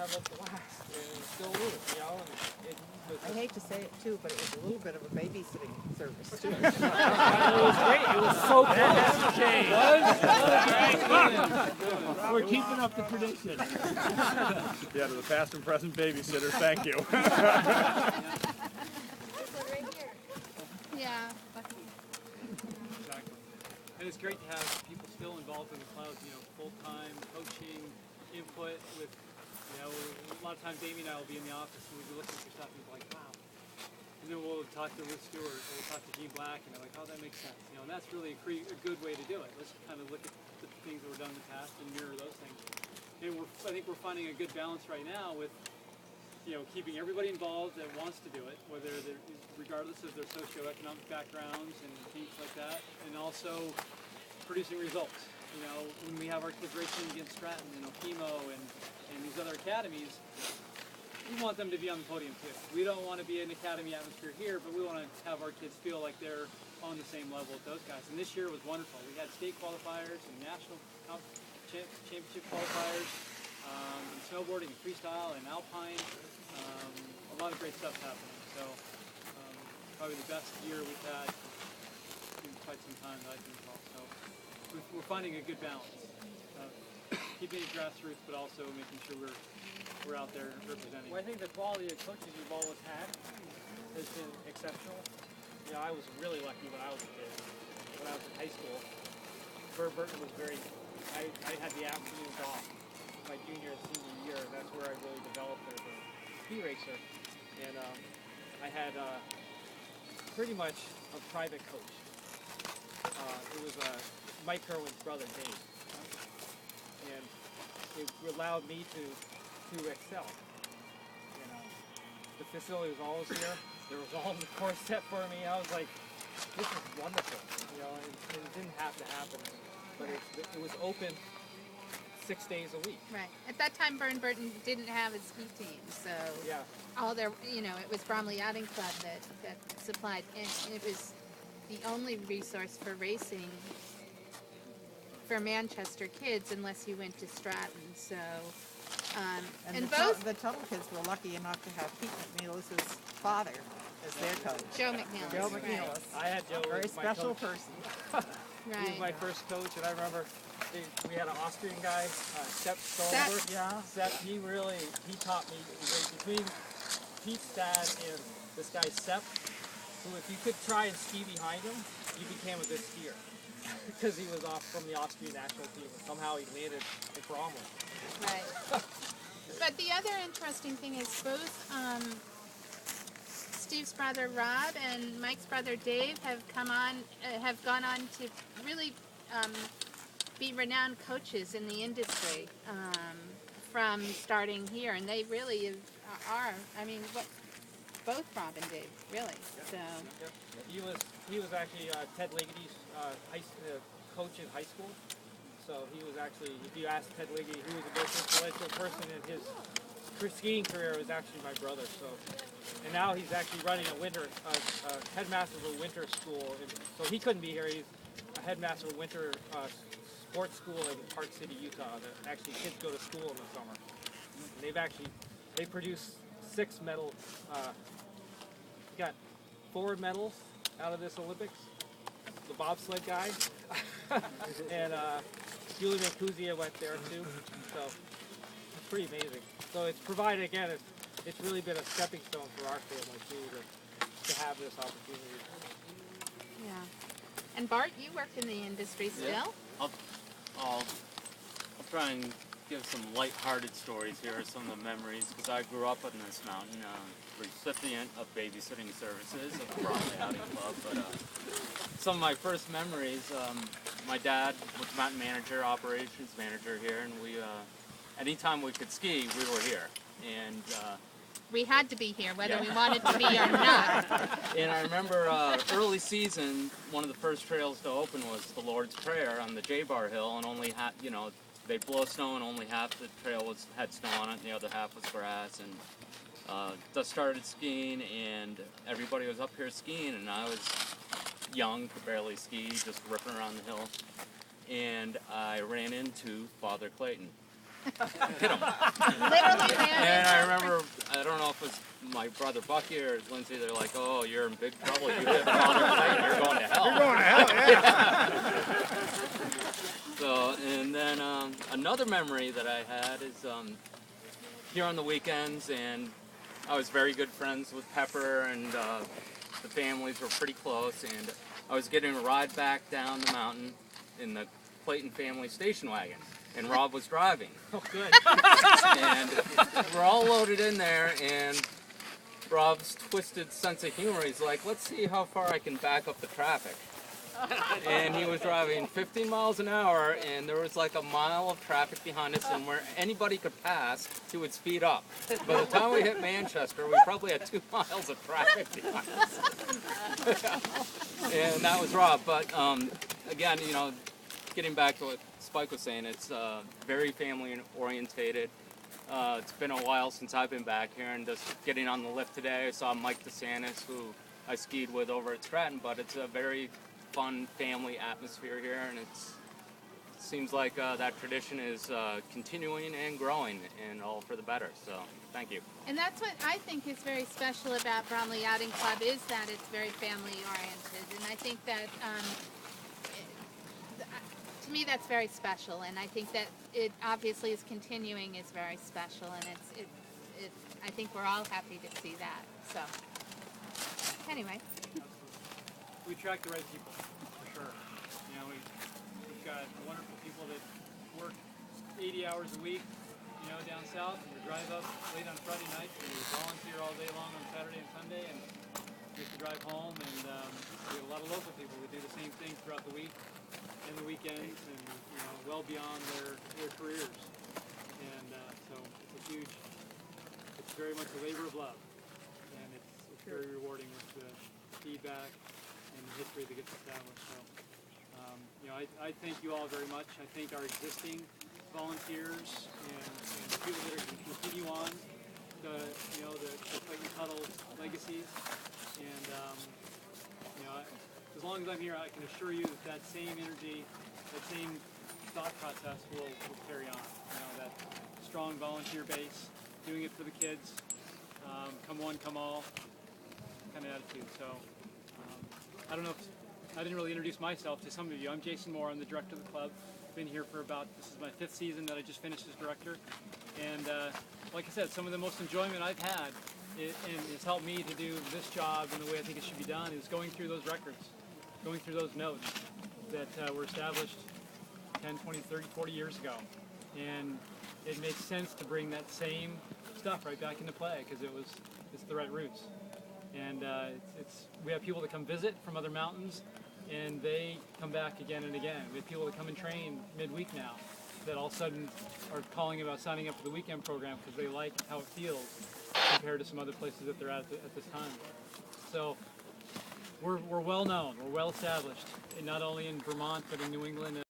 have a blast and still root, you know. And it was I hate to say it too, but it was a little bit of a babysitting service too. it was great. It was so close. We're keeping up the tradition. Yeah, to the past and present babysitters, thank you. Yeah. Exactly. And it's great to have people still involved in the clouds, you know, full-time coaching, input with, you know, a lot of times Amy and I will be in the office and we'll be looking for stuff and we'll be like, wow. And then we'll talk to Ruth Stewart or we'll talk to Gene Black and they're like, oh, that makes sense. You know, and that's really a good way to do it. Let's kind of look at the things that were done in the past and mirror those things. And I think we're finding a good balance right now with, you know, keeping everybody involved that wants to do it, whether they're, regardless of their socioeconomic backgrounds and things like that, and also producing results. You know, when we have our kids racing against Stratton and Okemo and these other academies, we want them to be on the podium too. We don't want to be an academy atmosphere here, but we want to have our kids feel like they're on the same level with those guys. And this year was wonderful. We had state qualifiers and national championship qualifiers, in snowboarding and freestyle and alpine. A lot of great stuff happening. So probably the best year we've had in quite some time that I can recall. So we're finding a good balance. Keeping it grassroots, but also making sure we're out there representing. Well, I think the quality of coaches you've always had has been exceptional. You know, I was really lucky when I was a kid. When I was in high school, Burton was I had the afternoons off my junior and senior year, and that's where I really developed as a ski racer. And I had pretty much a private coach. It was Mike Kerwin's brother, Dave. And it allowed me to excel. You know, the facility was always here. There was always a course set for me. I was like, this is wonderful. You know, and it didn't have to happen, but it was open 6 days a week. Right. At that time, Burton didn't have a ski team, so Yeah. all their, you know, it was Bromley Yachting Club that supplied, and it was the only resource for racing for Manchester kids, unless you went to Stratton. So, and both the Tuttle kids were lucky enough to have Pete McNeil's father as their coach. Joe McNeil. Joe right. McNeil. I had Joe Very as my special coach. person. He was my first coach, and I remember we had an Austrian guy, Sepp Stolberg. Yeah. Sepp, he taught me, between Pete's dad and this guy Sepp, who if you could try and ski behind him, you became a good skier. Because he was off from the Austrian national team, and somehow he landed at Bromley. Right. But the other interesting thing is both Steve's brother Rob and Mike's brother Dave have gone on to really be renowned coaches in the industry from starting here, and they really are. I mean, both Rob and Dave, really. So. He was actually Ted Liggety's coach in high school. So he was actually, if you ask Ted Liggety, who was the most influential person in his skiing career, it was actually my brother. So, and now he's actually running a headmaster of a winter school. So he couldn't be here. He's a headmaster of a winter sports school in Park City, Utah. That actually kids go to school in the summer. And they produced 6 medals. Got 4 medals out of this Olympics. The bobsled guy. And Julie Mancusia went there too. So it's pretty amazing. So it's provided, again, it's really been a stepping stone for our family too to have this opportunity. Yeah. And Bart, you worked in the industry still? Yeah. I'll try and give some light-hearted stories here, some of the memories, because I grew up on this mountain, recipient of babysitting services at the Bromley Yachting Club. But some of my first memories, my dad was mountain manager, operations manager here, and we, anytime we could ski, we were here. And we had to be here, whether we wanted to be or not. And I remember early season, one of the first trails to open was the Lord's Prayer on the J-Bar Hill, and only they'd blow snow and only half the trail had snow on it, and the other half was grass. And just started skiing, and everybody was up here skiing, and I was young, could barely ski, just ripping around the hill. And I ran into Father Clayton. Hit him. Literally ran my brother Bucky or Lindsay, they're like, "Oh, you're in big trouble. You hit Connor Clayton, you're going to hell." You're going to hell, yeah. So, and then another memory that I had is here on the weekends, and I was very good friends with Pepper, and the families were pretty close, and I was getting a ride back down the mountain in the Clayton family station wagon, and Rob was driving. Oh, good. And we're all loaded in there, and Rob's twisted sense of humor, he's like, let's see how far I can back up the traffic. And he was driving 15 miles an hour, and there was like a mile of traffic behind us, and where anybody could pass, he would speed up. By the time we hit Manchester, we probably had 2 miles of traffic behind us. And that was Rob. But again, you know, getting back to what Spike was saying, it's very family orientated. It's been a while since I've been back here, and just getting on the lift today, I saw Mike DeSantis, who I skied with over at Stratton, but it's a very fun family atmosphere here, and it seems like that tradition is continuing and growing, and all for the better. So thank you. And that's what I think is very special about Bromley Outing Club, is that it's very family oriented, and I think that to me that's very special, and I think that it obviously is continuing is very special, and I think we're all happy to see that. So anyway. We attract the right people, for sure. You know, we've got wonderful people that work 80 hours a week, you know, down south, and we drive up late on Friday nights, and we volunteer all day long on Saturday and Sunday, and we get to drive home, and we have a lot of local people who do the same thing throughout the week and the weekends, and, you know, well beyond their careers. And so it's very much a labor of love, and it's very rewarding with the feedback and the history that gets established. So, you know, I thank you all very much. I thank our existing volunteers and the people that are going to continue on the Clayton Tuttle legacies. And you know, as long as I'm here, I can assure you that same energy, that same thought process will carry on. You know, that strong volunteer base, doing it for the kids, come one, come all kind of attitude. So. I don't know if I didn't really introduce myself to some of you. I'm Jason Moore. I'm the director of the club. Been here for this is my 5th season that I just finished as director. And like I said, some of the most enjoyment I've had, and it's helped me to do this job in the way I think it should be done, is going through those records, going through those notes that were established 10, 20, 30, 40 years ago. And it makes sense to bring that same stuff right back into play, because it's the right roots. And we have people that come visit from other mountains, and they come back again and again. We have people that come and train midweek now that all of a sudden are calling about signing up for the weekend program because they like how it feels compared to some other places that they're at this time. So we're well known, we're well established, not only in Vermont but in New England.